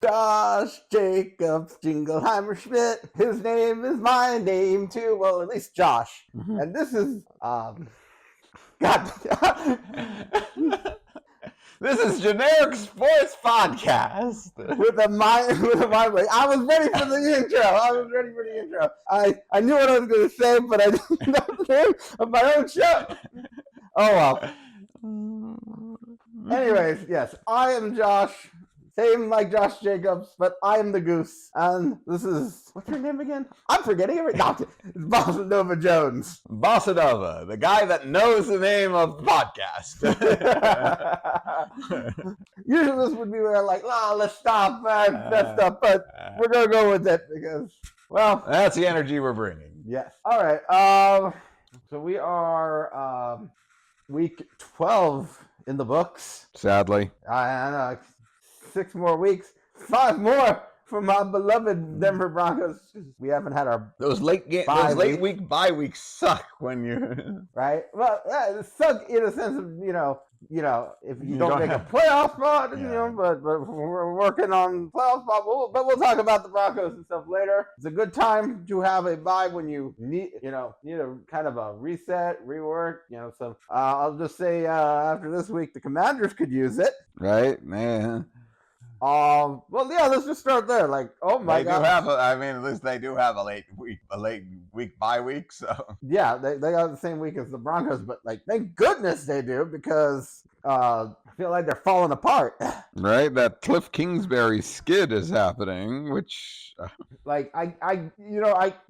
Josh Jacobs, Jingleheimer, Schmidt. His name is my name too. Well, at least Josh. Mhm. And this is God. This is Generic Sports Podcast. with a mind. I was ready for the intro. I knew what I was going to say, but I didn't know the name of my own show. Oh well. Anyways, yes, I am Josh. Same like Josh Jacobs, but I am the Goose. And this is, what's your name again? I'm forgetting everything. No, it's Bossa Nova Jones. Bossa Nova, the guy that knows the name of the podcast. Usually this would be where like, let's stop that stuff, but we're going to go with it because, well. That's the energy we're bringing. Yes. All right. So we are week 12 in the books. Sadly. I know. 6 more weeks, 5 more for my beloved Denver Broncos. We haven't had our those late week bye weeks suck when you right. Well, it suck in a sense of you know if you don't make a playoff spot, but we're working on playoff spot. But we'll talk about the Broncos and stuff later. It's a good time to have a bye when you need a kind of a reset, rework. So I'll just say after this week, the Commanders could use it. Right, man. Well, yeah, let's just start there. Like, oh my God. At least they do have a late week bye week. So yeah, they got the same week as the Broncos, but like, thank goodness they do because I feel like they're falling apart. Right, that Cliff Kingsbury skid is happening, which like of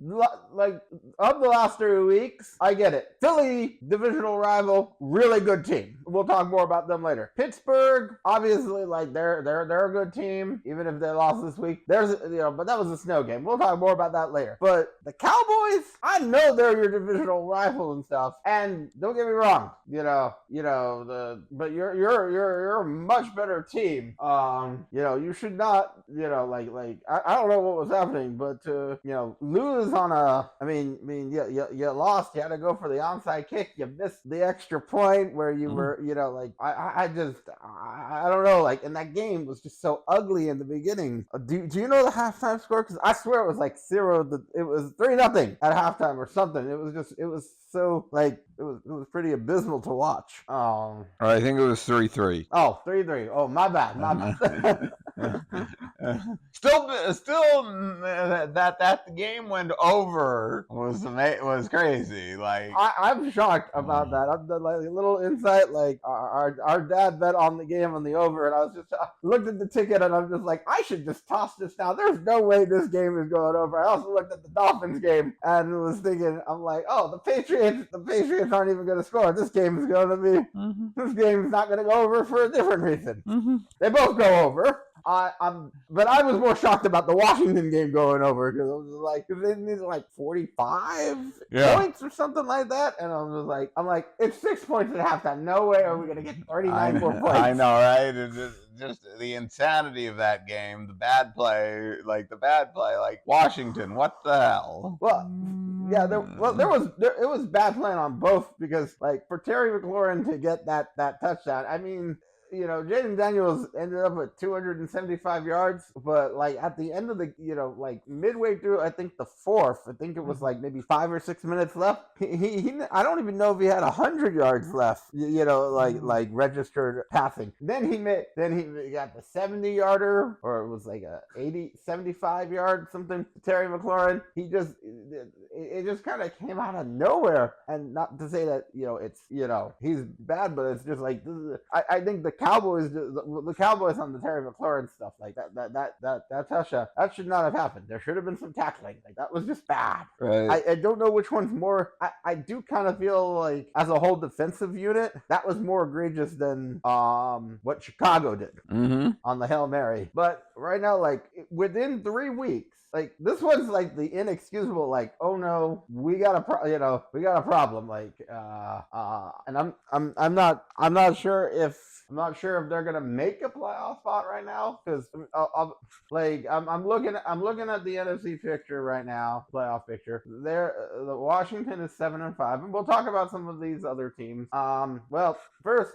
the last 3 weeks, I get it. Philly, divisional rival, really good team. We'll talk more about them later. Pittsburgh, obviously, like they're a good team, even if they lost this week. But that was a snow game. We'll talk more about that later. But the Cowboys, I know they're your divisional rival and stuff. And don't get me wrong, but you're a much better team. You should not, I don't know what was happening, but to lose on you lost. You had to go for the onside kick. You missed the extra point where you were, I don't know, like, and that game was just so ugly in the beginning. Do you know the halftime score? Because I swear it was like 0. It was 3-0 at halftime or something. It was so like it was pretty abysmal to watch. I think it was 3-3. Oh, 3-3. Oh, my bad. Still, that the game went over was crazy. Like I'm shocked about that. I'm like a little insight. Like our dad bet on the game on the over, and I looked at the ticket, and I'm just like, I should just toss this now. There's no way this game is going over. I also looked at the Dolphins game and was thinking, I'm like, oh, the Patriots aren't even going to score. This game is going to be. This game is not going to go over for a different reason. They both go over. But I was more shocked about the Washington game going over because I was like, they needed like 45 points or something like that, and I was like, it's 6 points at halftime. No way are we gonna get 39 more points. I know, right? It's just the insanity of that game, the bad play, like Washington. What the hell? Well, yeah, it was bad playing on both because like for Terry McLaurin to get that touchdown, I mean. Jaden Daniels ended up with 275 yards, but like at the end of the, like midway through, I think the fourth, I think it was like maybe 5 or 6 minutes left. He I don't even know if he had 100 yards left, like registered passing. Then he got the 70-yarder, or it was like a 75-yard something. Terry McLaurin, it just kind of came out of nowhere, and not to say that it's he's bad, but it's just like I think the Cowboys on the Terry McLaurin stuff, like that touchdown, that should not have happened. There should have been some tackling. Like that was just bad. Right. I don't know which one's more. I do kind of feel like as a whole defensive unit, that was more egregious than what Chicago did on the Hail Mary. But right now, like within 3 weeks, like this one's like the inexcusable, like, oh no, we got a problem. Like, and I'm not sure if they're gonna make a playoff spot right now because I'm looking at the NFC picture right now, playoff picture. The Washington is 7-5, and we'll talk about some of these other teams. Well, first,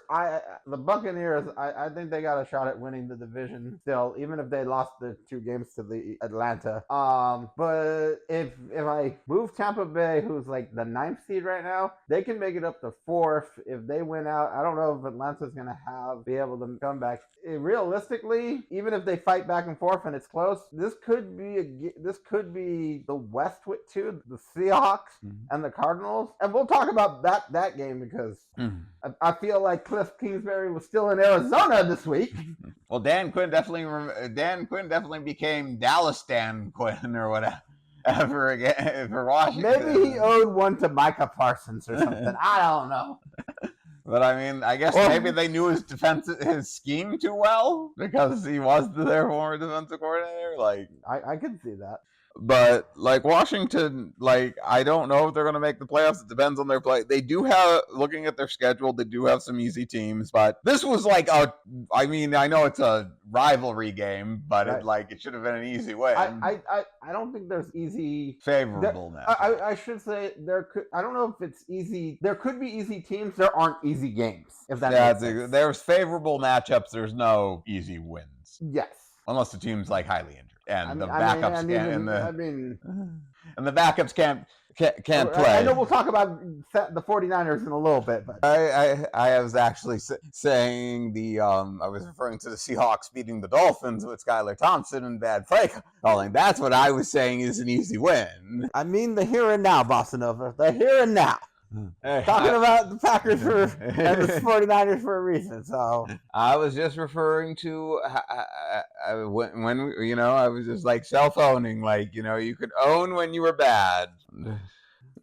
the Buccaneers, I think they got a shot at winning the division still, even if they lost the 2 games to the Atlanta. But if I move Tampa Bay, who's like the 9th seed right now, they can make it up to 4th if they win out. I don't know if Atlanta's gonna be able to come back. Realistically, even if they fight back and forth and it's close, this could be the West with 2, the Seahawks and the Cardinals, and we'll talk about that game because I feel like Cliff Kingsbury was still in Arizona this week. Well, Dan Quinn definitely became Dallas Dan Quinn or whatever again for Washington. Maybe he owed one to Micah Parsons or something. I don't know. But I mean, I guess maybe they knew his scheme too well because he was their former defensive coordinator. Like, I could see that. But like Washington, like I don't know if they're going to make the playoffs. It depends on their play. They do have, looking at their schedule, they do have some easy teams. But this was like I mean, I know it's a rivalry game, but right. it should have been an easy win. I don't think there's easy favorable now. I should say I don't know if it's easy. There could be easy teams. There aren't easy games. If that makes sense. There's favorable matchups. There's no easy wins. Yes. Unless the team's like highly injured. And the backups can't play. I know we'll talk about the 49ers in a little bit, but I was actually saying I was referring to the Seahawks beating the Dolphins with Skylar Thompson and bad play calling. That's what I was saying is an easy win. I mean the here and now, Bossa Nova. The here and now. Talking about the Packers and the 49ers for a reason. So I was just referring to when I was just like self-owning, like you could own when you were bad.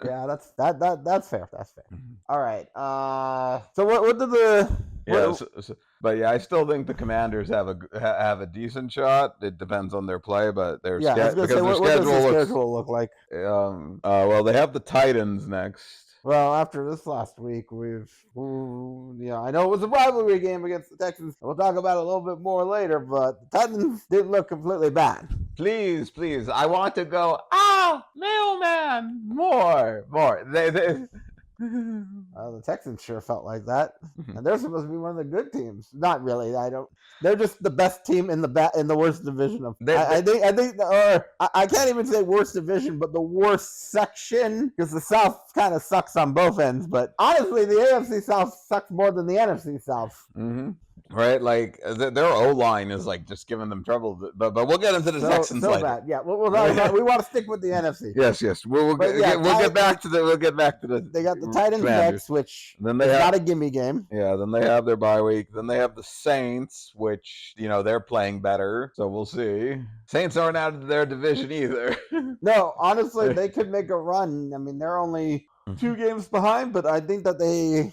Yeah, that's fair. That's fair. All right. So what did the but yeah, I still think the Commanders have a decent shot. It depends on their play, but their schedule look like? Well, they have the Titans next. Well, after this last week, I know it was a rivalry game against the Texans. We'll talk about it a little bit more later, but the Titans didn't look completely bad. Please, I want to go, mailman, more. The Texans sure felt like that, and they're supposed to be one of the good teams. Not really. They're just the best team in the worst division of. I can't even say worst division, but the worst section because the South kind of sucks on both ends. But honestly, the AFC South sucks more than the NFC South. Mm-hmm. Right, like their O-line is like just giving them trouble, but we'll get into the Texans later. Bad. Yeah, we want to stick with the NFC. Yes, we'll get back to the. They got the Titans next, which then is not a gimme game. Yeah, then they have their bye week. Then they have the Saints, which they're playing better, so we'll see. Saints aren't out of their division either. No, honestly, they could make a run. I mean, they're only 2 games behind, but I think that they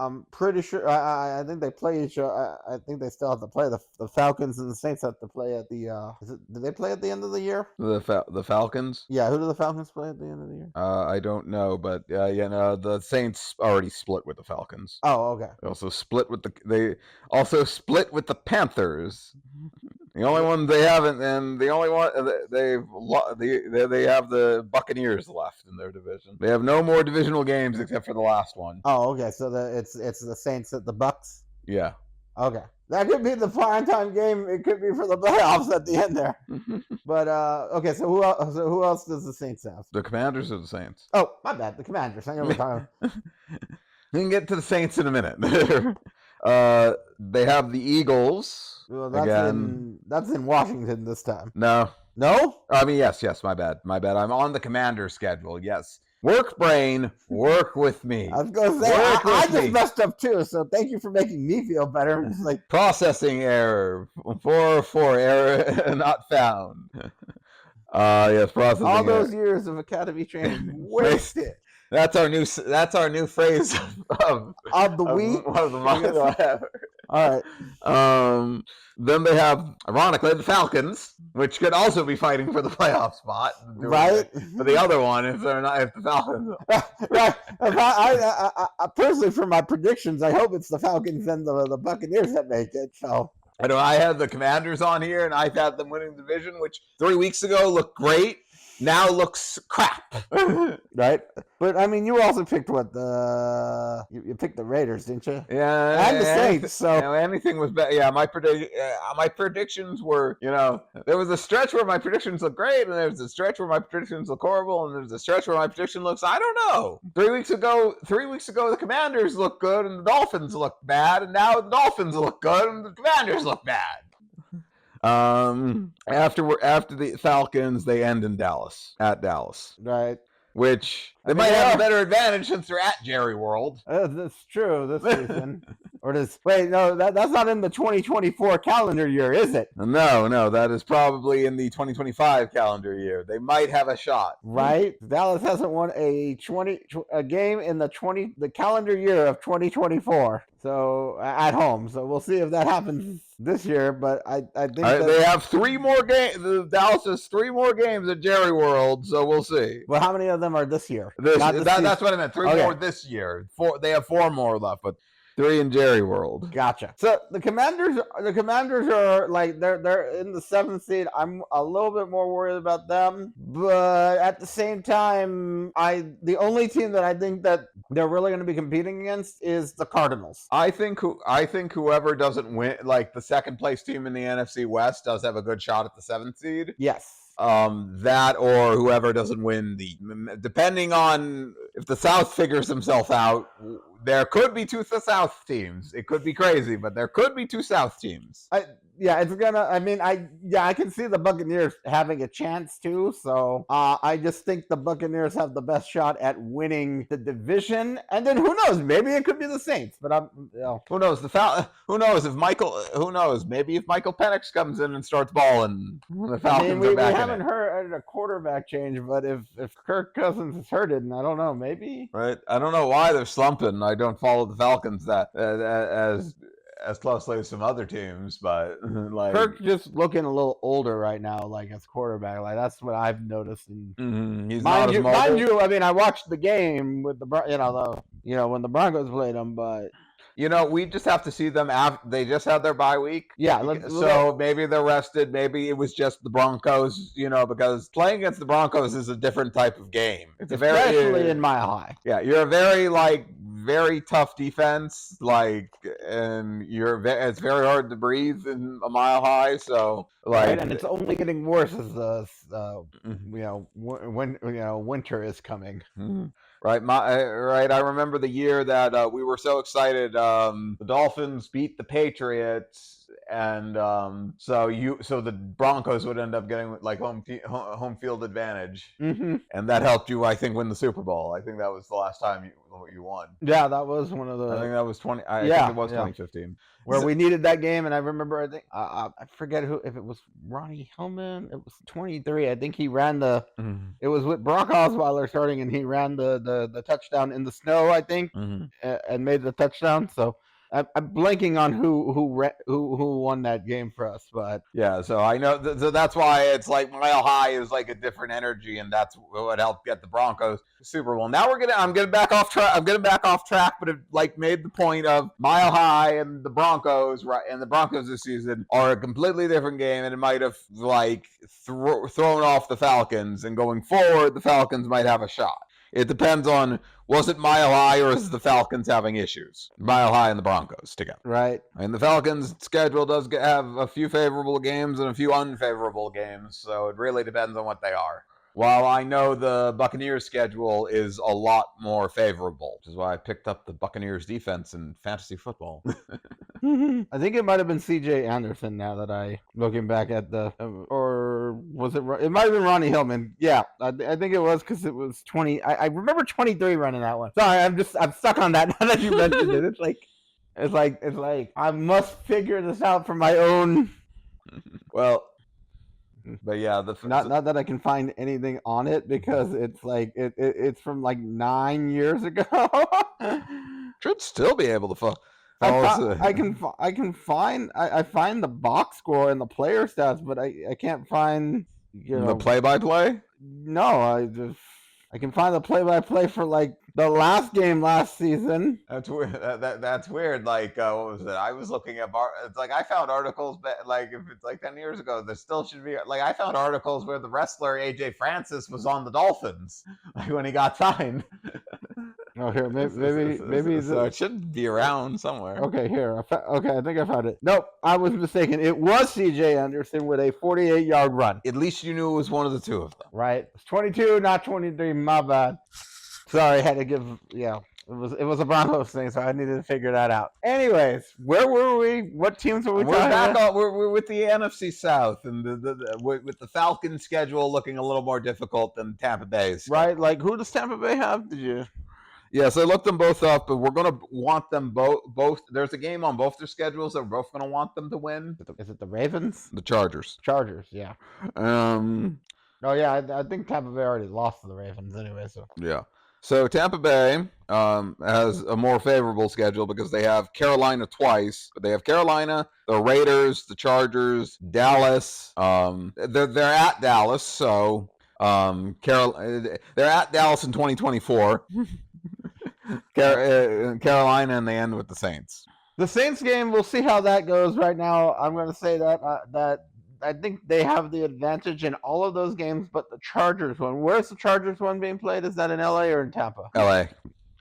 I'm pretty sure. I think they play each other. I think they still have to play the Falcons and the Saints have to play at the. Do they play at the end of the year? The Falcons. Yeah, who do the Falcons play at the end of the year? I don't know, but the Saints already split with the Falcons. Oh, okay. They also split with the Panthers. The only one they haven't, and the only one they have the Buccaneers left in their division. They have no more divisional games except for the last one. Oh, okay. So it's the Saints at the Bucks. Yeah. Okay, that could be the primetime game. It could be for the playoffs at the end there. But okay. So who else does the Saints have? The Commanders or the Saints? Oh, my bad. The Commanders. I know we're talking. We can get to the Saints in a minute. They have the Eagles. Well, that's in Washington this time. No. I mean, yes. My bad. I'm on the Commander schedule. Yes. Work, brain. Work with me. I was gonna say I just messed up too. So thank you for making me feel better. It's like processing error. 404 error not found. Yes, processing. All those years of academy training wasted. That's our new phrase of the week. Of the month, whatever. All right. Then they have, ironically, the Falcons, which could also be fighting for the playoff spot. Right. For the other one, if the Falcons. Right. I personally, for my predictions, I hope it's the Falcons and the Buccaneers that make it. So. I know I had the Commanders on here, and I had them winning the division, which 3 weeks ago looked great. Now looks crap. Right? But, I mean, you also picked you picked the Raiders, didn't you? Yeah. And the Saints, so. Anything was better. Yeah, my predictions were, there was a stretch where my predictions looked great, and there was a stretch where my predictions look horrible, and there's a stretch where my prediction looks, I don't know. 3 weeks ago, the Commanders looked good, and the Dolphins looked bad, and now the Dolphins look good, and the Commanders look bad. After the Falcons, they end in Dallas, at Dallas. Right. Which they might have a better advantage since they're at Jerry World. That's true this season. No, that's not in the 2024 calendar year, is it? No, that is probably in the 2025 calendar year. They might have a shot. Right? Dallas hasn't won a game in the calendar year of 2024. So at home. So we'll see if that happens this year, but I think they have 3 more games. Dallas has 3 more games at Jerry World, so we'll see. Well, how many of them are this year? That's what I meant. 3 more this year. They have 4 more left, but 3 in Jerry World. Gotcha. So the Commanders are like they're in the 7th seed. I'm a little bit more worried about them, but at the same time, the only team that I think that they're really going to be competing against is the Cardinals. I think whoever doesn't win, like the second place team in the NFC West, does have a good shot at the 7th seed. Yes. That or whoever doesn't win depending on if the South figures himself out, there could be 2 South teams. It could be crazy, but there could be 2 South teams. I can see the Buccaneers having a chance too. So I just think the Buccaneers have the best shot at winning the division. And then who knows? Maybe it could be the Saints. But who knows? Who knows if Michael? Who knows? Maybe if Michael Penix comes in and starts balling, the Falcons are back. We haven't heard a quarterback change, but if Kirk Cousins is hurted, and I don't know, maybe. Right. I don't know why they're slumping. I don't follow the Falcons that as closely as some other teams, but like Kirk just looking a little older right now, like as quarterback. Like that's what I've noticed. And he's mind you, I mean, I watched the game with when the Broncos played them, but we just have to see them. They just had their bye week. Yeah, so maybe they're rested. Maybe it was just the Broncos. Because playing against the Broncos is a different type of game. It's especially in Mile High. Yeah, you're very tough defense, and it's very hard to breathe in a Mile High. So right, and it's only getting worse as winter is coming. Mm-hmm. Right, I remember the year that we were so excited. The Dolphins beat the Patriots, and so the Broncos would end up getting like home field advantage, and that helped you, I think, win the Super Bowl. I think that was the last time you won. Yeah, that was one of the. I think that was 20. I think it was 2015. Where we needed that game, and I remember, I think I forget if it was Ronnie Hillman. It was 23. I think he ran it was with Brock Osweiler starting, and he ran the touchdown in the snow, I think, and made the touchdown. So I'm blanking on who won that game for us, but yeah. So I know, so that's why it's like Mile High is like a different energy, and that's what helped get the Broncos Super Bowl. Now I'm getting back off track. But it made the point of Mile High and the Broncos, right? And the Broncos this season are a completely different game, and it might have thrown off the Falcons. And going forward, the Falcons might have a shot. It depends on, was it Mile High or is the Falcons having issues? Mile High and the Broncos together. Right. And the Falcons' schedule does have a few favorable games and a few unfavorable games, so it really depends on what they are. While I know the Buccaneers' schedule is a lot more favorable, which is why I picked up the Buccaneers' defense in fantasy football. I think it might have been C.J. Anderson now that looking back at or was it? It might have been Ronnie Hillman. Yeah, I think it was because it was 20. I remember 23 running that one. Sorry, I'm stuck on that now that you mentioned it. It's like I must figure this out for my own. Well. But yeah, not that I can find anything on it because it's it's from 9 years ago. Should still be able to. I find the box score and the player stats, but I can't find the play-by-play. No, I can find the play-by-play for like the last game last season. That's weird. That's weird. Like, what was it? I was looking at it's like I found articles, like if it's like 10 years ago, there still should be like I found articles where the wrestler AJ Francis was on the Dolphins, like when he got signed. Oh, here, maybe so it should be around somewhere. Okay, here. Okay, I think I found it. Nope, I was mistaken. It was C.J. Anderson with a 48-yard run. At least you knew it was one of the two of them. Right. It's 22, not 23. My bad. Sorry, I had to give. Yeah, it was a Broncos thing, so I needed to figure that out. Anyways, where were we? What teams were we talking about? We're with the NFC South, and with the Falcons' schedule looking a little more difficult than Tampa Bay's. Right. Like, who does Tampa Bay have? Did you? Yes, I looked them both up, but we're going to want them both. There's a game on both their schedules that we're both going to want them to win. Is it the Ravens? The Chargers. Chargers, yeah. Oh, yeah, I think Tampa Bay already lost to the Ravens anyway. So yeah. So Tampa Bay has a more favorable schedule because they have Carolina twice. But they have Carolina, the Raiders, the Chargers, Dallas. They're at Dallas, so they're at Dallas in 2024. Carolina, and they end with the Saints. The Saints game, we'll see how that goes. Right now, I'm going to say that I think they have the advantage in all of those games, but the Chargers one. Where's the Chargers one being played? Is that in LA or in Tampa? LA.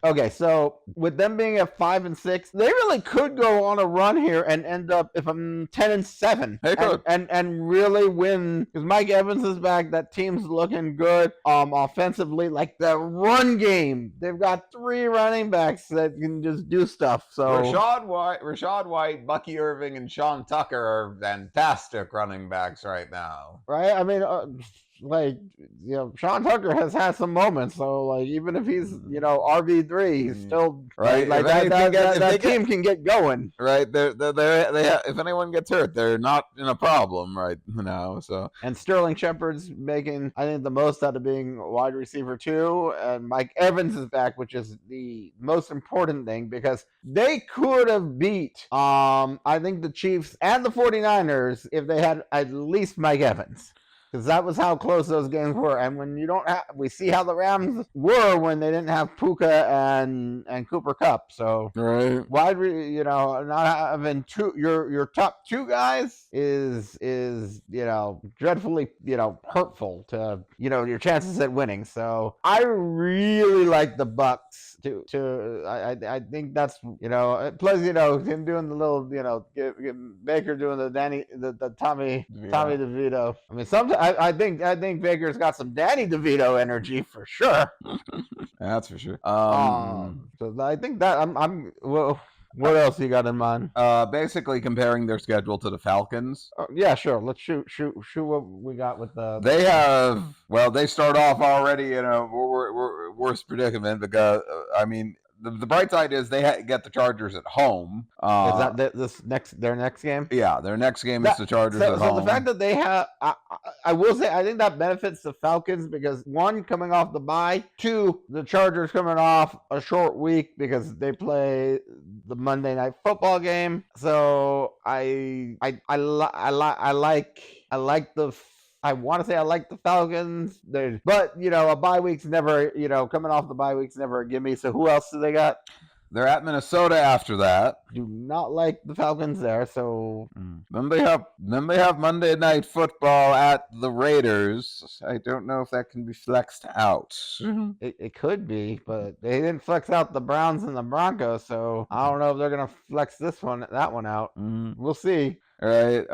Okay, so with them being at 5-6, they really could go on a run here and end up, if I'm 10-7, they could. and really win, because Mike Evans is back. That team's looking good offensively. Like the run game, they've got 3 running backs that can just do stuff. So Rashad White, Bucky Irving, and Sean Tucker are fantastic running backs right now. Right? I mean, Sean Tucker has had some moments, so like even if he's RB3, he's still right. Like that team can get going. Right, they have, if anyone gets hurt, they're not in a problem right now. So and Sterling Shepard's making, I think, the most out of being wide receiver 2, and Mike Evans is back, which is the most important thing because they could have beat I think the Chiefs and the 49ers if they had at least Mike Evans. Because that was how close those games were, and when you don't have, we see how the Rams were when they didn't have Puka and Cooper Kupp. So right, not having your top 2 guys is dreadfully hurtful to your chances at winning. So I really like the Bucks. I think that's plus him doing the little Baker doing the Tommy DeVito. I mean sometimes I think Baker's got some Danny DeVito energy for sure. That's for sure. So I think that well, what else you got in mind? Basically comparing their schedule to the Falcons. Yeah, sure. Let's shoot what we got with the. They start off already in a worse predicament because the bright side is they get the Chargers at home. Is that their next game? Yeah, their next game is the Chargers at home. So the fact that they have, I will say, I think that benefits the Falcons because 1, coming off the bye, 2, the Chargers coming off a short week because they play the Monday Night Football game. So I want to say I like the Falcons, but a bye week's never, coming off the bye week's never a gimme. So who else do they got? They're at Minnesota after that. Do not like the Falcons there. So then they have Monday Night Football at the Raiders. I don't know if that can be flexed out. It could be, but they didn't flex out the Browns and the Broncos, so I don't know if they're gonna flex that one out. We'll see. All right.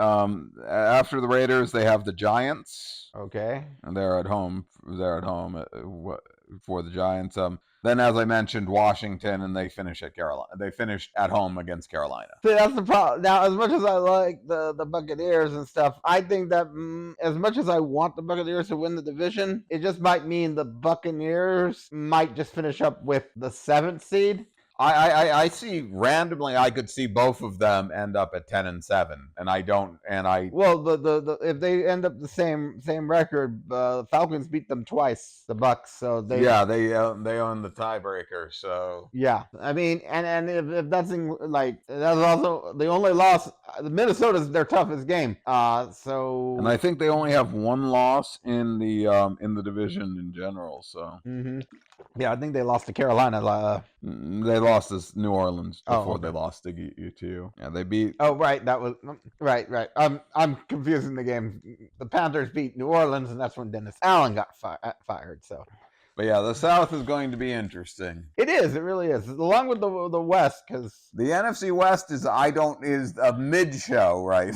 After the Raiders, they have the Giants. Okay. And they're at home for the Giants. Then, as I mentioned, Washington, and they finish at Carolina. They finished at home against Carolina. See, that's the problem. Now, as much as I like the Buccaneers and stuff, I think that as much as I want the Buccaneers to win the division, it just might mean the Buccaneers might just finish up with the 7th seed. I see randomly. I could see both of them end up at 10-7, and I don't. And I Well, the if they end up the same record, the Falcons beat them twice, the Bucks. So they they own the tiebreaker. So yeah. I mean, and if that's that's also the only loss. Minnesota's their toughest game. So and I think they only have one loss in the division in general. So yeah, I think they lost to Carolina. They lost to New Orleans before okay. they lost to UTU. Yeah, they beat. Oh, right. That was right. I'm confusing the games. The Panthers beat New Orleans, and that's when Dennis Allen got fired. So. But yeah, the South is going to be interesting. It is. It really is. Along with the West, because the NFC West is a mid show, right?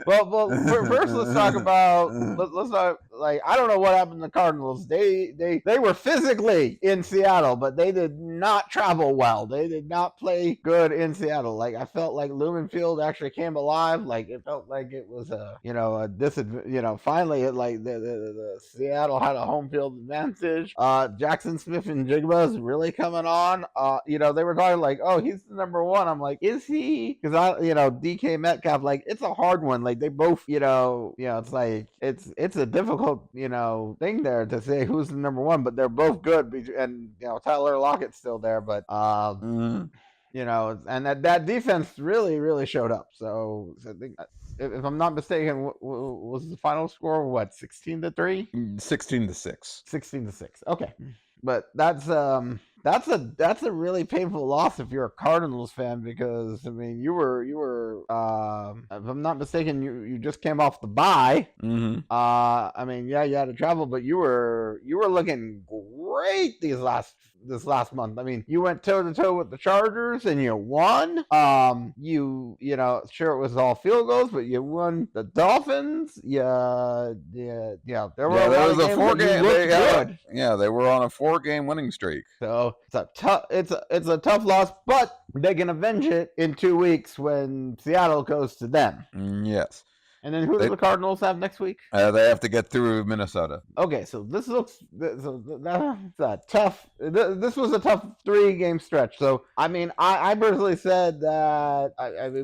well. First, let's talk about. Let's talk. I don't know what happened to the Cardinals. They were physically in Seattle, but they did not travel well. They did not play good in Seattle. I felt like Lumen Field actually came alive. It felt like it was a disadvantage. Finally, the Seattle had a home field advantage. Jackson Smith and Jigba is really coming on. They were talking oh, he's the number one. I'm like, is he? Because DK Metcalf, it's a hard one. They both, it's a difficult, thing there to say who's the number one, but they're both good. And Tyler Lockett's still there, but and that defense really showed up. So I think, if I'm not mistaken, was the final score 16-3? 16-6. 16-6. Okay, but that's a really painful loss if you're a Cardinals fan, because you were if I'm not mistaken, you just came off the bye. Mm-hmm. You had to travel, but you were looking great this last month. You went toe to toe with the Chargers and you won. Sure, it was all field goals, but you won the Dolphins. There was a 4-game. They were on a 4-game winning streak. So it's a tough loss, but they can avenge it in 2 weeks when Seattle goes to them. Yes. And then who do the Cardinals have next week? They have to get through Minnesota. Okay, so this looks that's a tough. This was a tough 3-game stretch. So I personally said that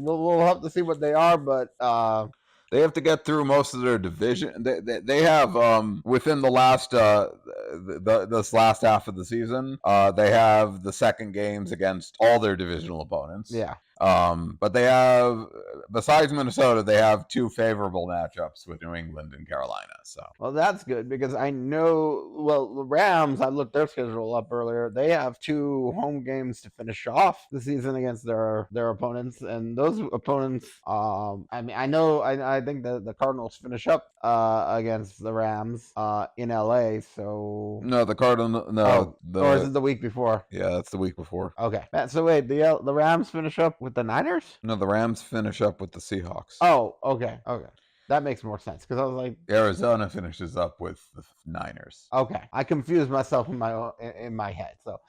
we'll have to see what they are, but they have to get through most of their division. They have within the last this last half of the season, they have the second games against all their divisional opponents. Yeah. But they have, besides Minnesota, they have 2 favorable matchups with New England and Carolina. So well, that's good, because I know the Rams. I looked their schedule up earlier. They have 2 home games to finish off the season against their opponents, and those opponents. I think the Cardinals finish up against the Rams in LA. So no, the Cardinals. Or is it the week before? Yeah, that's the week before. Okay. So wait, the Rams finish up with the Niners? No, the Rams finish up with the Seahawks. Oh, okay. That makes more sense, because I was like, Arizona finishes up with the Niners. Okay, I confused myself in my head. So,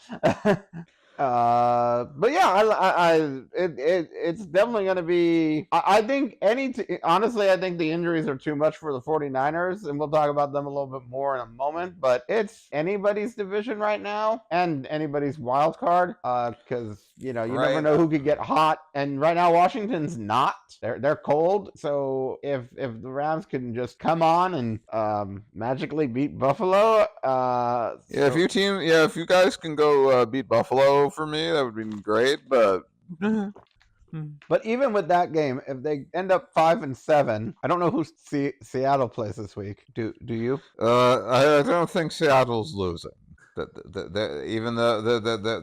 but yeah, it's definitely going to be. I think honestly, I think the injuries are too much for the 49ers, and we'll talk about them a little bit more in a moment. But it's anybody's division right now, and anybody's wild card, because you never know who could get hot. And right now, Washington's not. They're cold. So if the Rams can just come on and magically beat Buffalo, if you guys can go beat Buffalo for me, that would be great. But even with that game, if they end up 5-7, I don't know who Seattle plays this week. Do you? I don't think Seattle's losing. Even though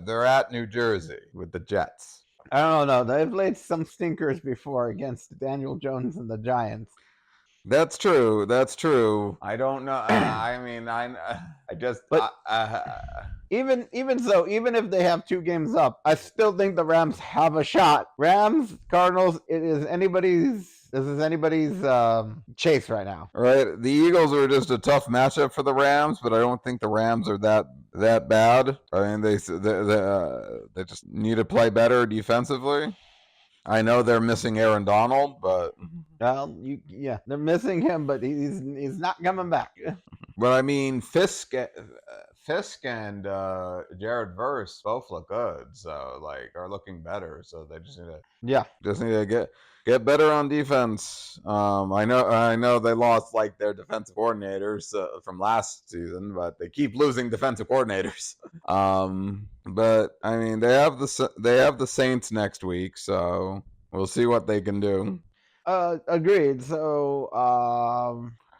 they're at New Jersey with the Jets. I don't know. They've played some stinkers before against Daniel Jones and the Giants. That's true. I don't know. Even so, even if they have 2 games up, I still think the Rams have a shot. Rams, Cardinals, this is anybody's chase right now. Right. The Eagles are just a tough matchup for the Rams, but I don't think the Rams are that bad. They just need to play better defensively. I know they're missing Aaron Donald, but they're missing him, but he's not coming back. But Fisk Fisk and Jared Verse both look good, so like are looking better. So they just need to get better on defense. I know they lost like their defensive coordinators from last season, but they keep losing defensive coordinators. But I mean they have the Saints next week, so we'll see what they can do. Agreed. So,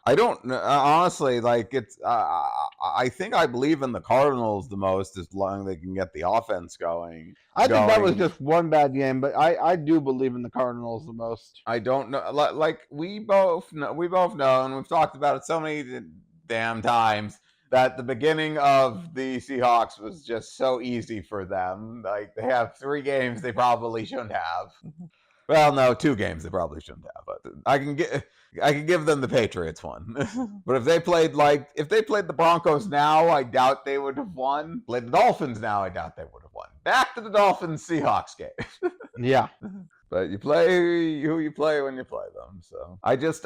I don't honestly like it's. I think I believe in the Cardinals the most as long as they can get the offense going. I think that was just one bad game, but I do believe in the Cardinals the most. I don't know. Like we both know, and we've talked about it so many damn times that the beginning of the Seahawks was just so easy for them. Like they have 3 games they probably shouldn't have. Well, no, 2 games they probably shouldn't have. But I can give them the Patriots one. But if they played the Broncos now, I doubt they would have won. Played the Dolphins now, I doubt they would have won. Back to the Dolphins-Seahawks game. Yeah. But you play who you play when you play them. So I just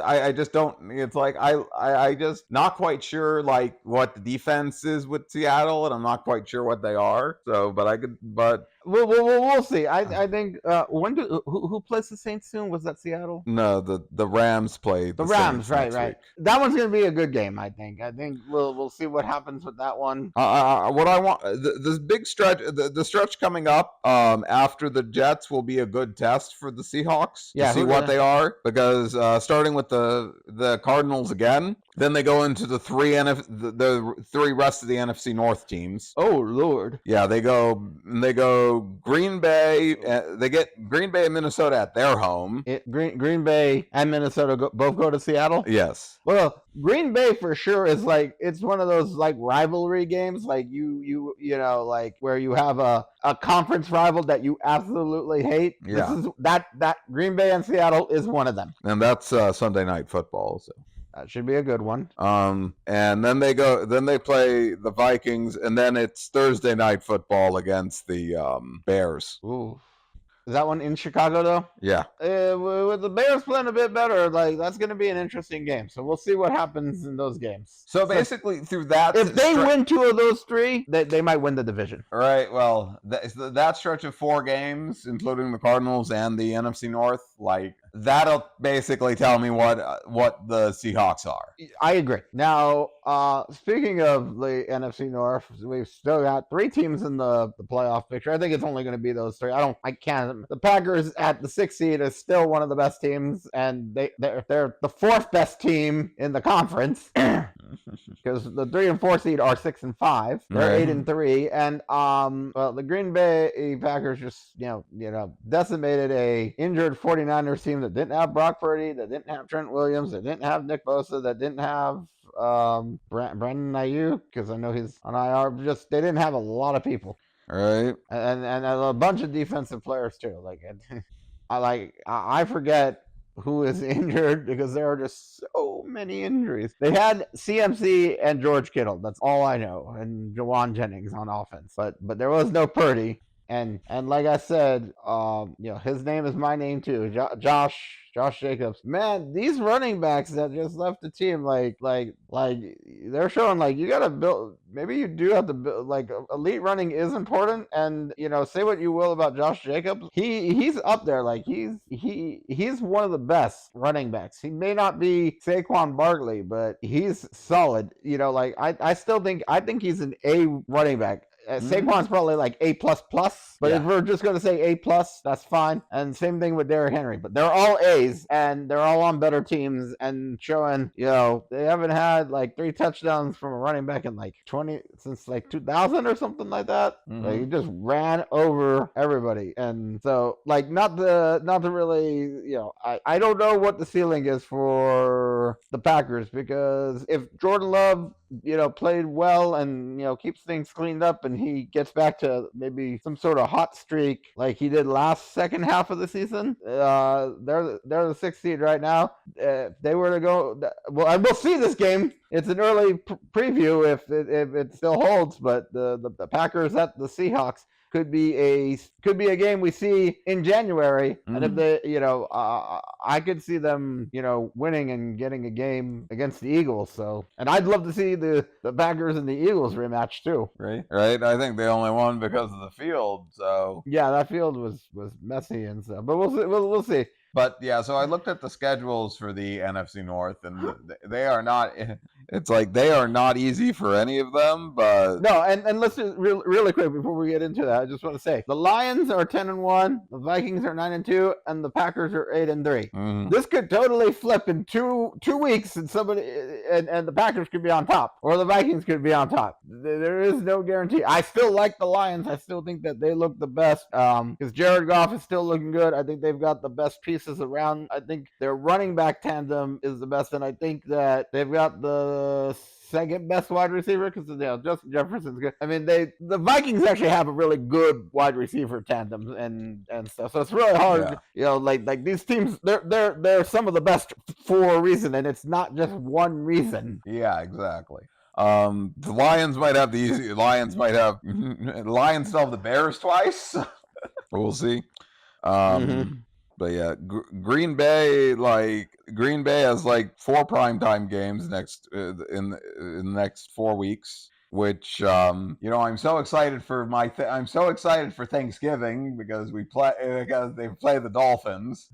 don't. It's like I just not quite sure like what the defense is with Seattle, and I'm not quite sure what they are. So, but we'll see. I think who plays the Saints soon? Was that Seattle? No, the Rams played the Rams. Right. Week. That one's gonna be a good game. I think we'll see what happens with that one. What I want the big stretch, the stretch coming up after the Jets will be a good test for the Seahawks to see what they are, because starting with the Cardinals again, then they go into the 3 rest of the NFC North teams. Oh Lord! Yeah, they go Green Bay. They get Green Bay and Minnesota at their home. Green Bay and Minnesota both go to Seattle. Yes. Well, Green Bay for sure is like it's one of those like rivalry games, like you know, like where you have a conference rival that you absolutely hate. Yeah. This is that Green Bay and Seattle is one of them. And that's Sunday Night Football, so that should be a good one. And then they play the Vikings, and then it's Thursday Night Football against the Bears. Ooh. Is that one in Chicago though? Yeah. With the Bears playing a bit better, like that's going to be an interesting game. So we'll see what happens in those games. So basically, through that, if they win 2 of those 3, they might win the division. All right. Well, that stretch of 4 games, including the Cardinals and the NFC North, like that'll basically tell me what the Seahawks are. I agree. Now, speaking of the NFC North, we've still got 3 teams in the playoff picture. I think it's only going to be those 3. I can't. The Packers at the 6th seed is still one of the best teams, and they're the 4th best team in the conference. Because the 3 and 4 seed are 6 and 5. They're 8 and 3, and the Green Bay Packers just decimated a injured 49ers team that didn't have Brock Purdy, that didn't have Trent Williams, that didn't have Nick Bosa, that didn't have Brandon Ayuk, because I know he's on IR. Just they didn't have a lot of people. All right, and a bunch of defensive players too. I forget who is injured because there are just so many injuries. They had CMC and George Kittle. That's all I know, and Jawan Jennings on offense. But there was no Purdy. And like I said, his name is my name too, Josh Jacobs. Man, these running backs that just left the team, like they're showing like you gotta build. Maybe you do have to build. Like elite running is important, and say what you will about Josh Jacobs, he's up there. Like he's one of the best running backs. He may not be Saquon Barkley, but he's solid. I think he's an A running back. Saquon's probably like A++, but if we're just going to say A+, that's fine. And same thing with Derrick Henry. But they're all A's, and they're all on better teams and showing, they haven't had like 3 touchdowns from a running back in like since like 2000 or something like that. Mm-hmm. Like he just ran over everybody. And so like not to really, I don't know what the ceiling is for the Packers, because if Jordan Love played well and keeps things cleaned up and he gets back to maybe some sort of hot streak like he did last second half of the season, they're the 6th seed right now. If they were to go, well, and we'll see this game. It's an early preview if it still holds, but the Packers at the Seahawks. could be a game we see in January. And if they, I could see them, winning and getting a game against the Eagles. So, and I'd love to see the Packers and the Eagles rematch too. Right. I think they only won because of the field. So yeah, that field was messy and stuff. But we'll see. But yeah, so I looked at the schedules for the NFC North, and they are not. It's like they are not easy for any of them. But no, and let's just really quick before we get into that, I just want to say the Lions are 10-1, the Vikings are 9-2, and the Packers are 8-3. Mhm. This could totally flip in two weeks, and somebody and the Packers could be on top, or the Vikings could be on top. There is no guarantee. I still like the Lions. I still think that they look the best because Jared Goff is still looking good. I think they've got the best pieces around. I think their running back tandem is the best, and I think that they've got the second best wide receiver because Justin Jefferson's good. I mean, the Vikings actually have a really good wide receiver tandem and stuff. So it's really hard, like these teams. They're some of the best for a reason, and it's not just one reason. Yeah, exactly. The Lions might have the easy. Lions still have the Bears twice. We'll see. But yeah, Green Bay has like 4 primetime games next in the next 4 weeks, which I'm so excited for I'm so excited for Thanksgiving because they play the Dolphins,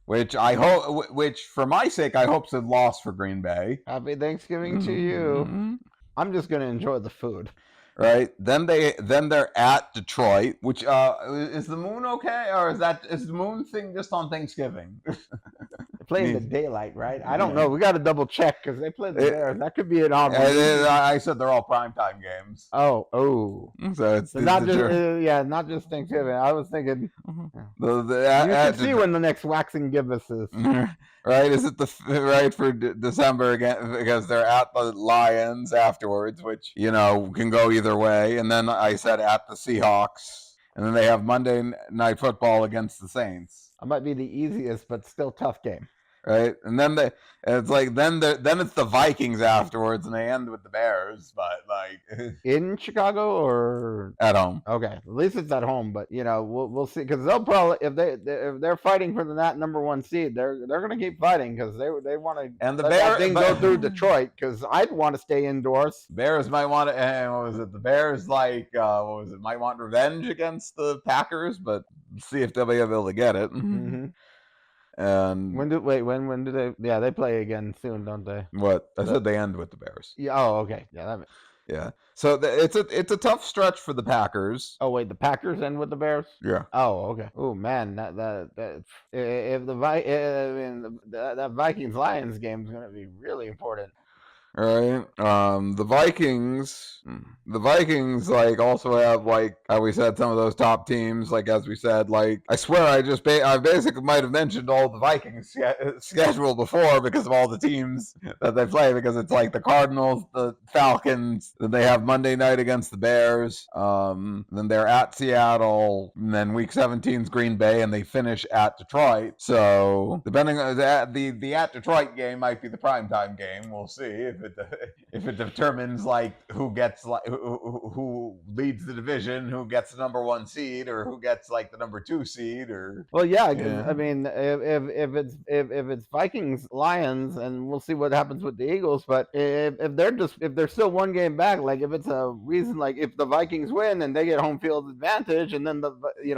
which for my sake I hope's a loss for Green Bay. Happy Thanksgiving to you. I'm just gonna enjoy the food. Right. Then they're at Detroit, which is the moon okay, or is the moon thing just on Thanksgiving? They play in the daylight, right? I don't know. We got to double check because they play the Bears. That could be an odd one. I said they're all primetime games. Oh. So it's not just Thanksgiving. I was thinking. You can see when the next waxing gibbous is. Right? Is it for December again? Because they're at the Lions afterwards, which can go either way. And then I said at the Seahawks, and then they have Monday Night Football against the Saints. That might be the easiest, but still tough game. Right, and then it's the Vikings afterwards, and they end with the Bears. But in Chicago or at home. Okay, at least it's at home. But we'll see because they'll probably if they're fighting for that number 1 seed, they're gonna keep fighting because they want to. And the Bears go through Detroit because I'd want to stay indoors. Bears might want to. What was it? The Bears might want revenge against the Packers, but see if they'll be able to get it. Mm-hmm. And when do they? Yeah, they play again soon, don't they? What I said, they end with the Bears. Yeah. Oh, okay. Yeah. Yeah. So it's a tough stretch for the Packers. Oh wait, the Packers end with the Bears. Yeah. Oh, okay. Oh man, that if that Vikings Lions game is going to be really important. Right. The Vikings also have how we said some of those top teams, as we said, I swear I basically might have mentioned all the Vikings schedule before because of all the teams that they play, because it's the Cardinals, the Falcons, then they have Monday night against the Bears, then they're at Seattle, and then week 17's Green Bay, and they finish at Detroit. So depending on the at Detroit game might be the primetime game. We'll see if it determines who gets who leads the division, who gets the number 1 seed, or who gets the number 2 seed, or I mean, if it's Vikings Lions, and we'll see what happens with the Eagles, but if they're still 1 game back, if it's a reason, if the Vikings win and they get home field advantage, and then the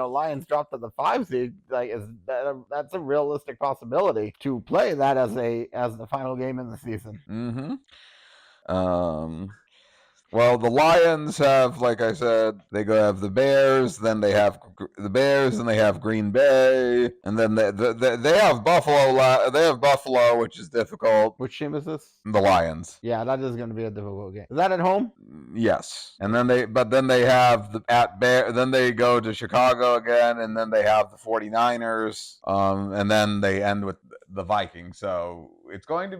Lions drop to the 5 seed, that's a realistic possibility to play that as the final game in the season. Mm-hmm. Well, the Lions have, like I said, they have the Bears, then they have the Bears, and they have Green Bay, and then they have Buffalo. They have Buffalo, which is difficult. Which team is this? The Lions. Yeah, that is going to be a difficult game. Is that at home? Yes, and then they have then they go to Chicago again, and then they have the 49ers, and then they end with the Vikings. So it's going to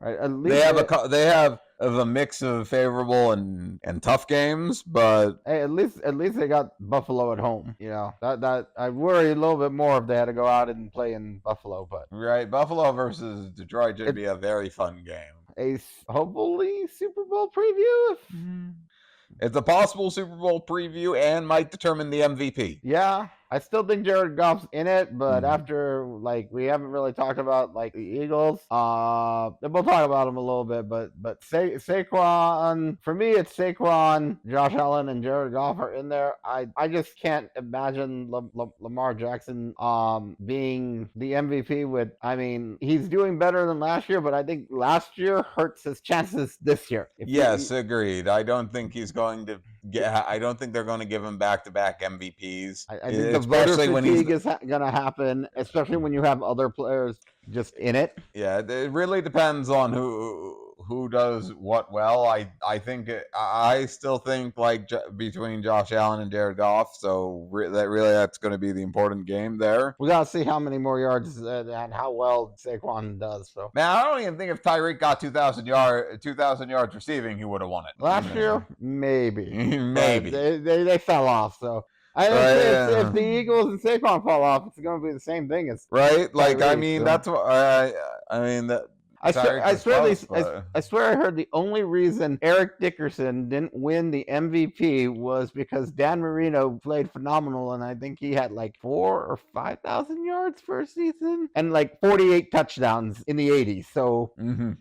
at least they have a mix of favorable and tough games, but hey, at least they got Buffalo at home. That I worry a little bit more if they had to go out and play in Buffalo, but right, Buffalo versus Detroit should be a very fun game. A hopefully Super Bowl preview. It's a possible Super Bowl preview and might determine the MVP. Yeah, I still think Jared Goff's in it, but Mhm. after we haven't really talked about the Eagles. We'll talk about them a little bit, but Saquon, for me, it's Saquon, Josh Allen, and Jared Goff are in there. I just can't imagine Lamar Jackson being the MVP with. I mean, he's doing better than last year, but I think last year hurts his chances this year. Yes, agreed. I don't think he's going to I don't think they're going to give him back-to-back MVPs. I think the voter especially when he's fatigue is going to happen, especially when you have other players just in it. Yeah, it really depends on who does what well. I think I still think between Josh Allen and Jared Goff. So that's going to be the important game there. We got to see how many more yards and how well Saquon does. So man, I don't even think if Tyreek got 2,000 yards receiving, he would have won it last year. Maybe, maybe they fell off. So I think if the Eagles and Saquon fall off, it's going to be the same thing as right. Like Tyreek, I mean, so. That's what I mean that. I swear I heard the only reason Eric Dickerson didn't win the MVP was because Dan Marino played phenomenal, and I think he had 4,000 or 5,000 yards for a season and 48 touchdowns in the 80s. So. Mm-hmm.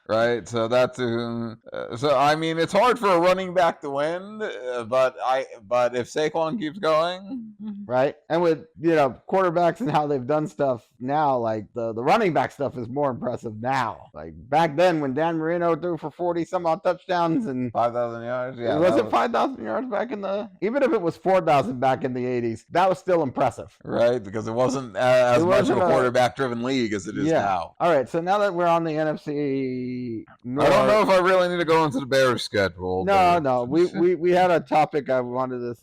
Right, so that's so. I mean, it's hard for a running back to win, but if Saquon keeps going, right, and with quarterbacks and how they've done stuff now, the running back stuff is more impressive now. Back then, when Dan Marino threw for 40 some odd touchdowns and 5,000 yards, yeah, was it 5,000 yards back in even if it was 4,000 back in the 80s, that was still impressive, right? Because it wasn't as much of a quarterback-driven league as it is now. All right, so now that we're on the NFC. I don't know if I really need to go into the Bears schedule. No. We had a topic I wanted to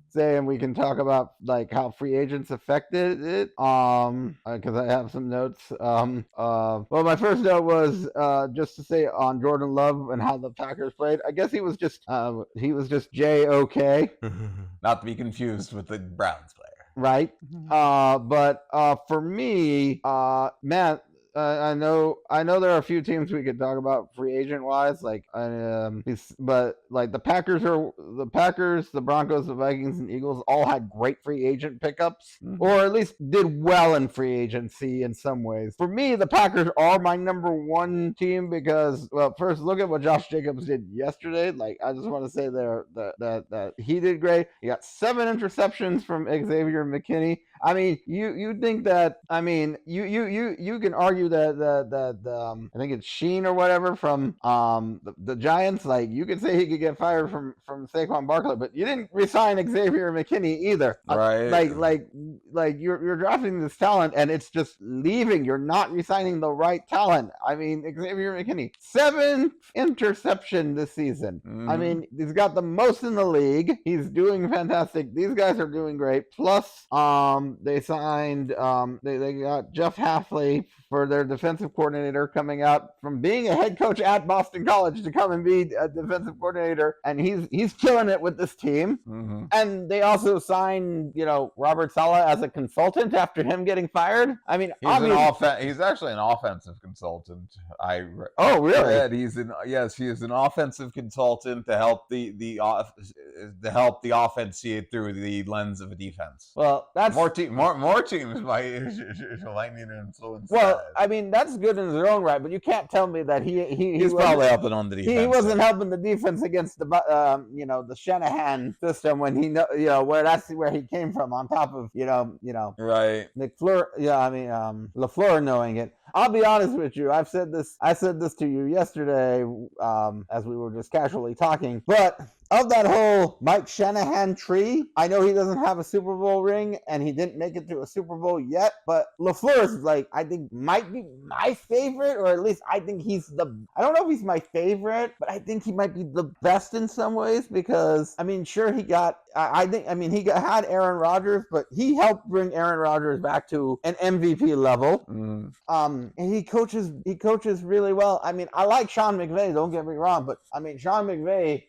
say, and we can talk about how free agents affected it. Because I have some notes. Well, my first note was just to say on Jordan Love and how the Packers played. I guess he was just J-OK. Not to be confused with the Browns player. Right. But for me, man. I know there are a few teams we could talk about free agent wise, but the Packers, the Broncos, the Vikings, and Eagles all had great free agent pickups, or at least did well in free agency in some ways. For me, the Packers are my number one team because, well, first look at what Josh Jacobs did yesterday. I just want to say that he did great. He got 7 interceptions from Xavier McKinney. I mean, you think that? I mean, you can argue that I think it's Sheen or whatever from the Giants. You could say he could get fired from Saquon Barkley, but you didn't resign Xavier McKinney either. Right? You're drafting this talent and it's just leaving. You're not resigning the right talent. I mean, Xavier McKinney, 7 interception this season. I mean, he's got the most in the league. He's doing fantastic. These guys are doing great. Plus, they signed they got Jeff Hafley for their defensive coordinator, coming out from being a head coach at Boston College to come and be a defensive coordinator, and he's killing it with this team. And they also signed Robert Saleh as a consultant after him getting fired. I mean, he's actually an offensive consultant. Oh, really? He is an offensive consultant to help the offense see it through the lens of a defense. Well, that's more teams might need to influence. Well, I mean, that's good in his own right, but you can't tell me that he's probably helping on the defense. He wasn't helping the defense against the the Shanahan system when where that's where he came from. On top of right, Nick Fleur, LaFleur knowing it. I'll be honest with you. I said this to you yesterday as we were just casually talking, but of that whole Mike Shanahan tree, I know he doesn't have a Super Bowl ring and he didn't make it to a Super Bowl yet, but LaFleur is I think might be my favorite, or at least I think I don't know if he's my favorite, but I think he might be the best in some ways because, I mean, sure, he got I think, I mean, had Aaron Rodgers, but he helped bring Aaron Rodgers back to an MVP level. And he coaches really well. I mean, I like Sean McVay, don't get me wrong, but I mean, Sean McVay,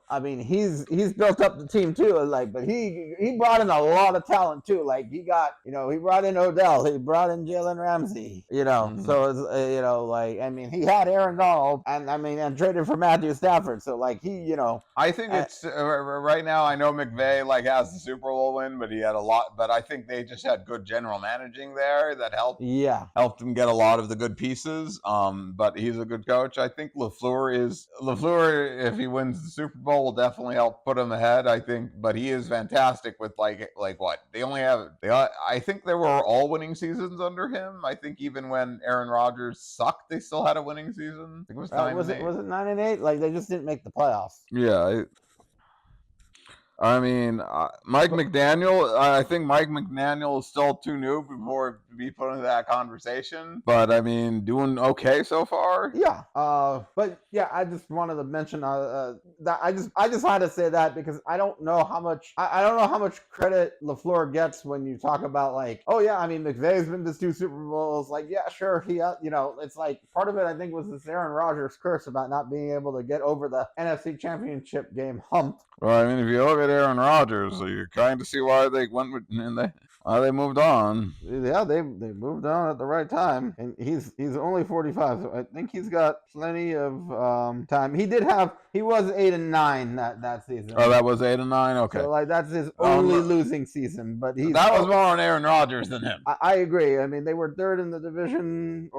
I mean, he's built up the team too, like, but he brought in a lot of talent too. Like he brought in Odell, he brought in Jalen Ramsey, so it's, like, I mean, he had Aaron Donald and traded for Matthew Stafford. So like I think it's right now. I know McVay like has the Super Bowl win, but he had a lot. But I think they just had good general managing there that helped him get a lot of the good pieces. But he's a good coach. I think LaFleur, if he wins the Super Bowl, will definitely help put him ahead. I think, but he is fantastic with like what I think there were all winning seasons under him. I think even when Aaron Rodgers sucked, they still had a winning season. I think it was 9-8. Was it 9-8? Like they just didn't make the playoffs. Yeah. I mean, Mike McDaniel, I think Mike McDaniel is still too new before to be put into that conversation. But I mean, doing okay so far. Yeah. But yeah, I just wanted to mention that I just had to say that because I don't know how much credit LaFleur gets when you talk about like, oh yeah, I mean McVay's been to 2 Super Bowls. Like, yeah, sure, it's like part of it I think was this Aaron Rodgers curse about not being able to get over the NFC Championship game hump. Well, I mean, if you look at Aaron Rodgers, you kind of see why they went with why they moved on. Yeah, they moved on at the right time, and he's only 45, so I think he's got plenty of time. He was 8-9 that season. Oh, that was 8-9. Okay, so like that's his only losing season, but that was more on Aaron Rodgers than him. I agree. I mean, they were 3rd in the division,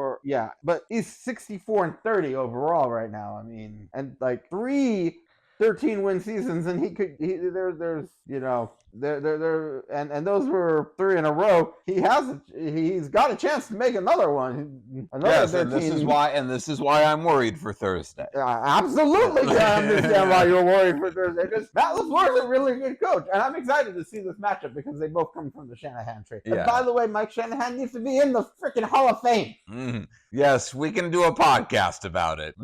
but he's 64-30 overall right now. I mean, and like 3 13-win seasons, and and those were 3 in a row. He's got a chance to make another one. Yes, 13. And this is why I'm worried for Thursday. Absolutely, I understand why you're worried for Thursday. Because Matt LaFleur is a really good coach, and I'm excited to see this matchup because they both come from the Shanahan tree. Yeah. And by the way, Mike Shanahan needs to be in the freaking Hall of Fame. Mm-hmm. Yes, we can do a podcast about it.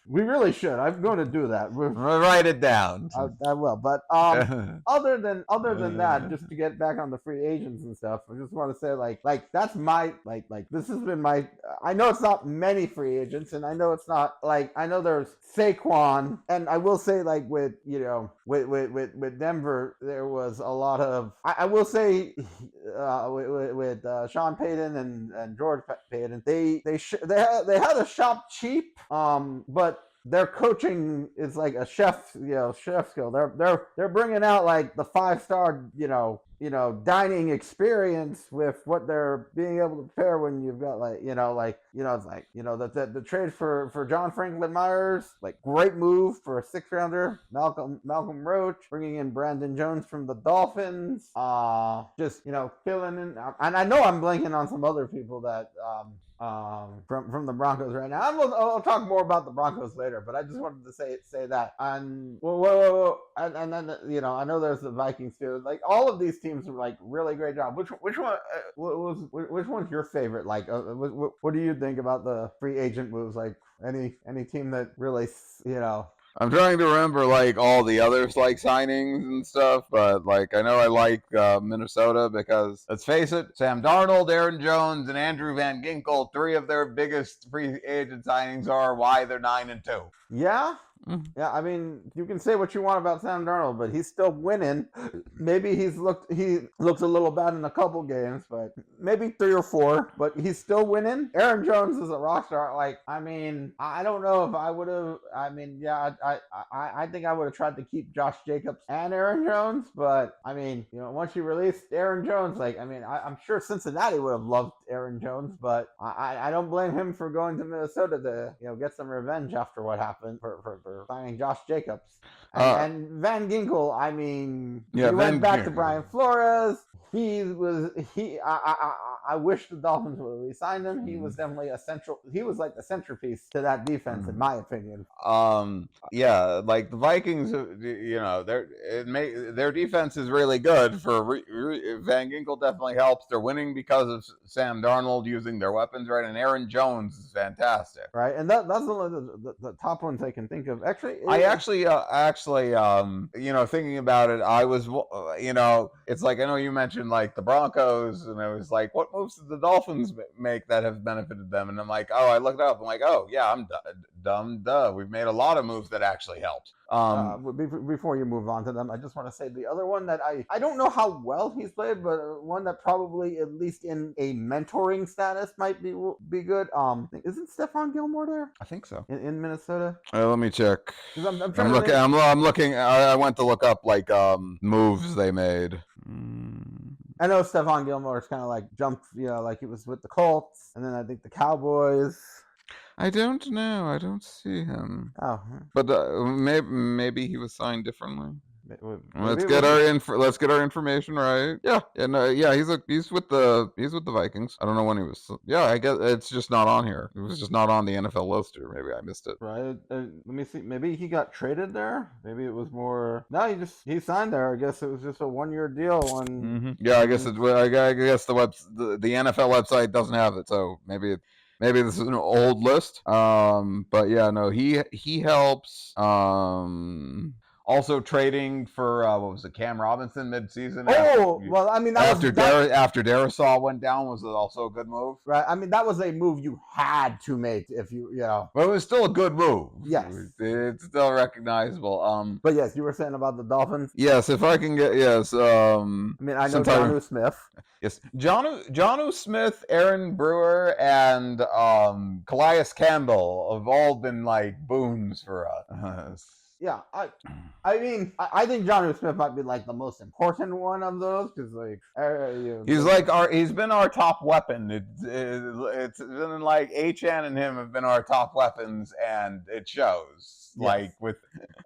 We really should. I'm going to do that. We'll write it down. I will. But other than that, just to get back on the free agents and stuff, I just want to say like that's my like this has been my. I know it's not many free agents, and I know it's not like I know there's Saquon, and I will say like with Denver there was a lot of I will say with Sean Payton and George Payton they had a shop cheap, but their coaching is like a chef skill. They're bringing out like the 5-star, dining experience with what they're being able to pair when you've got the trade for John Franklin Myers, like great move for a 6th-rounder, Malcolm Roach, bringing in Brandon Jones from the Dolphins, just filling in, and I know I'm blanking on some other people that from the Broncos right now. I'll talk more about the Broncos later, but I just wanted to say that. And and then I know there's the Vikings too. Like all of these teams are like really great job. Which one's your favorite? Like, what do you think about the free agent moves? Like any team that really I'm trying to remember like all the others like signings and stuff, but like I know I like Minnesota because let's face it, Sam Darnold, Aaron Jones, and Andrew Van Ginkel, 3 of their biggest free agent signings are why they're 9-2. Yeah. Yeah, I mean, you can say what you want about Sam Darnold, but he's still winning. Maybe he looked a little bad in a couple games, but maybe 3 or 4, but he's still winning. Aaron Jones is a rock star. Like, I mean, I don't know if I would have. I mean, yeah, I think I would have tried to keep Josh Jacobs and Aaron Jones, but I mean, once you released Aaron Jones, like, I mean, I'm sure Cincinnati would have loved Aaron Jones, but I don't blame him for going to Minnesota to get some revenge after what happened for signing Josh Jacobs. And Van Ginkel, I mean, he went back to Brian Flores. I I wish the Dolphins would have re-signed him. He was definitely he was like the centerpiece to that defense, in my opinion. Yeah, like the Vikings, their defense is really good. Van Ginkel definitely helps. They're winning because of Sam Darnold using their weapons right, and Aaron Jones is fantastic. Right, and that's the top ones I can think of. Actually, thinking about it, I was, it's like I know you mentioned like the Broncos, and I was like, what moves did the Dolphins make that have benefited them? And I'm like, oh, I looked it up. I'm like, oh yeah, I'm dumb. We've made a lot of moves that actually helped. Before you move on to them, I just want to say the other one that I don't know how well he's played, but one that probably at least in a mentoring status might be good. Isn't Stephon Gilmore there? I think so. In Minnesota. Let me check. I'm looking. I went to look up like moves they made. I know Stephon Gilmore is kind of like jumped, like he was with the Colts, and then I think the Cowboys. I don't know. I don't see him. Oh, but maybe he was signed differently. Let's get our information right. Yeah. He's with the Vikings. I don't know when he was. Yeah, I guess it's just not on here. It was just not on the NFL list, or maybe I missed it. Right. Let me see. Maybe he got traded there. Maybe it was more. No, he signed there. I guess it was just a 1-year deal. Yeah, I guess the NFL website doesn't have it, so maybe this is an old list. But yeah, no, he helps. Also trading for what was it, Cam Robinson mid-season? Well, I mean, after Darisaw went down, was it also a good move? Right. I mean, that was a move you had to make if you. But it was still a good move. Yes, it's still recognizable. But yes, you were saying about the Dolphins. Yes, if I can get I mean, I know Jonnu Smith. Yes, Jonnu Smith, Aaron Brewer, and Calais Campbell have all been like boons for us. Yeah, I mean, I think Jonnu Smith might be like the most important one of those because he's been our top weapon. It's been like HN and him have been our top weapons, and it shows. Yes. Like with,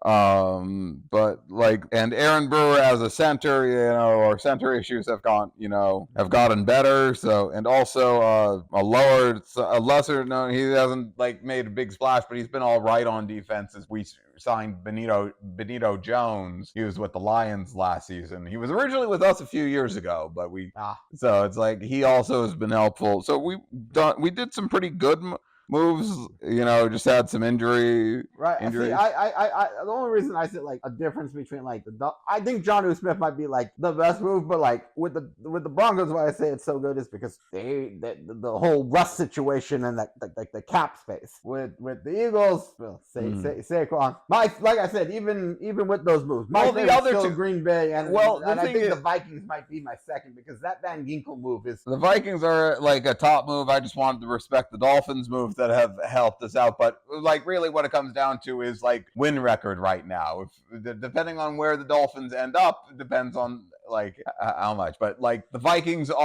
but like, and Aaron Brewer as a center, our center issues have gotten better. So, and also a lesser known, he hasn't like made a big splash, but he's been all right on defense as we signed Benito Jones. He was with the Lions last season. He was originally with us a few years ago, but so it's like he also has been helpful. So we did some pretty good moves, just had some injuries. Right. See, I the only reason I see like a difference between like I think Jonnu Smith might be like the best move, but like with the Broncos, why I say it's so good is because the whole Russ situation and the cap space with the Eagles. Well, Saquon. Like I said, even with those moves, the other still two, Green Bay, and I think the Vikings might be my second because that Van Ginkel move is. The Vikings are like a top move. I just wanted to respect the Dolphins move that have helped us out, but like really what it comes down to is like win record right now. Depending on where the Dolphins end up, depends on like how much, but like the Vikings, the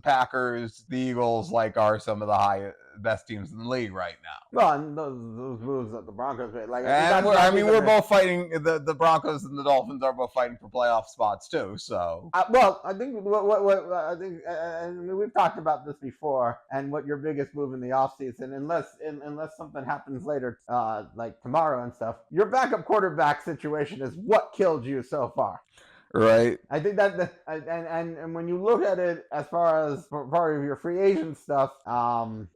Packers, the Eagles are some of the best teams in the league right now. Well, and those moves that the Broncos made, we're both fighting. The Broncos and the Dolphins are both fighting for playoff spots too. So, I think I mean, we've talked about this before, and what your biggest move in the offseason, unless something happens later, like tomorrow and stuff, your backup quarterback situation is what killed you so far. Right. I think that and when you look at it as far as part of your free agent stuff, Tim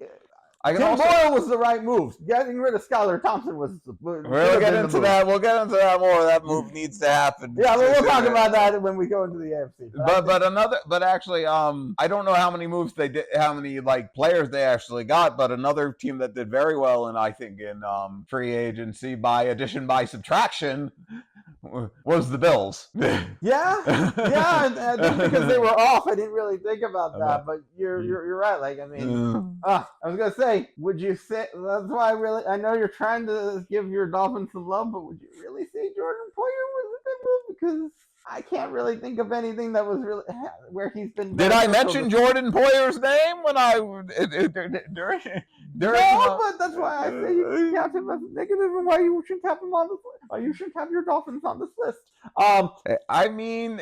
Boyle was the right move. Getting rid of Skylar Thompson was. We'll get into that. We'll get into that more. That move needs to happen. Yeah, we'll talk about that when we go into the AFC. But actually, I don't know how many moves they did, how many like players they actually got. But another team that did very well, and I think in free agency by addition by subtraction, was the Bills. Yeah. Just because they were off, I didn't really think about that. But you're right. Like I mean, I was gonna say. Would you say that's why I know you're trying to give your Dolphins some love, but would you really say Jordan Poyer was a good move? Because I can't really think of anything that was really where he's been. Did I mention Jordan Poyer's name when but that's why I say you can count him as a negative, and why you shouldn't have him on this list. Why you shouldn't have your Dolphins on this list. I mean,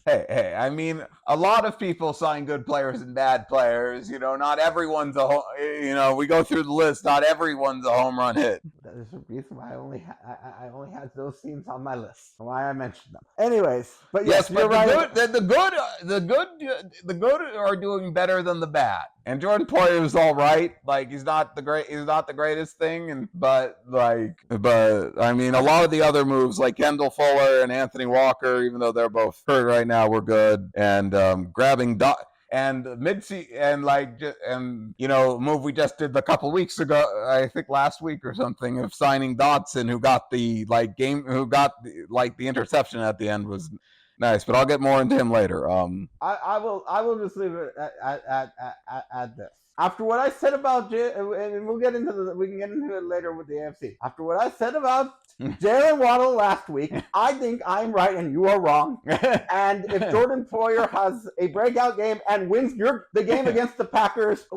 hey, I mean, a lot of people sign good players and bad players. Not everyone's we go through the list. Not everyone's a home run hit. That is the reason why I only had those teams on my list. Why I mentioned them. Anyways, but yes, but you're right. The good are doing better than the bad. And Jordan Poyer is all right. Like he's not the greatest thing, but I mean, a lot of the other moves like Kendall Fuller and Anthony Walker, even though they're both hurt right now, were good. And grabbing and a move we just did a couple weeks ago, I think last week or something, of signing Dotson, who got the interception at the end, was nice. But I'll get more into him later. I will just leave it at this. After what I said about and we can get into it later with the AFC. After what I said about Jalen Waddle last week, I think I'm right and you are wrong. And if Jordan Poyer has a breakout game and wins the game against the Packers,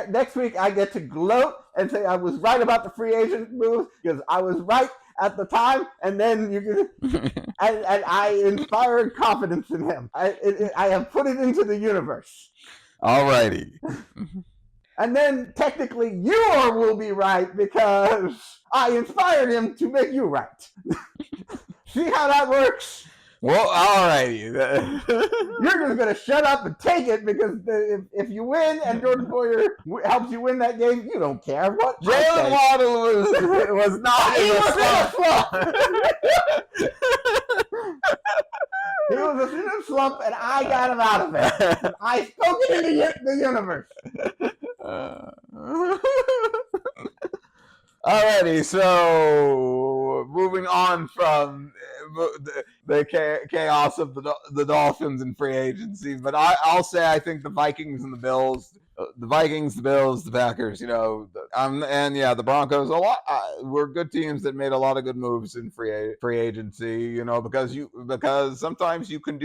next week I get to gloat and say I was right about the free agent moves because I was right at the time, and then and I inspired confidence in him. I have put it into the universe. Alrighty. And then technically you will be right because I inspired him to make you right. See how that works? Well, alrighty. You're just going to shut up and take it because if you win and Jordan Poyer helps you win that game, you don't care what. Jalen Waddle was not in a slump. He was in a slump, and I got him out of it. I spoke it into the universe. Alrighty, so moving on from the chaos of the Dolphins and free agency, but I'll say I think the Vikings and the Bills, the Bills, the Packers, and the Broncos, were good teams that made a lot of good moves in free agency, because sometimes you can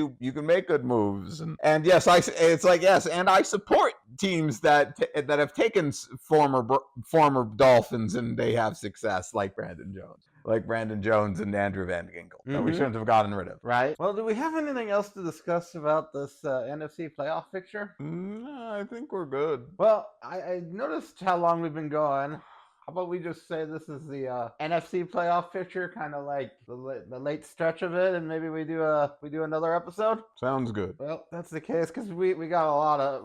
make good moves, and yes, and I support teams that have taken former Dolphins and they have success, like Brandon Jones and Andrew Van Ginkel, that we shouldn't have gotten rid of. Right. Well, do we have anything else to discuss about this NFC playoff picture? No, I think we're good. Well, I noticed how long we've been going. How about we just say this is the NFC playoff picture, kind of like the late stretch of it, and maybe we do another episode. Sounds good. Well, that's the case because we got a lot of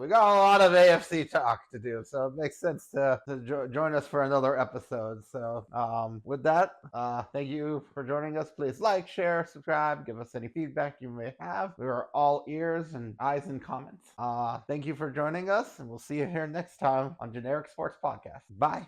AFC talk to do, so it makes sense to join us for another episode. So with that, thank you for joining us. Please like, share, subscribe, give us any feedback you may have. We are all ears and eyes and comments. Thank you for joining us, and we'll see you here next time on Generic Sports Podcast. Bye.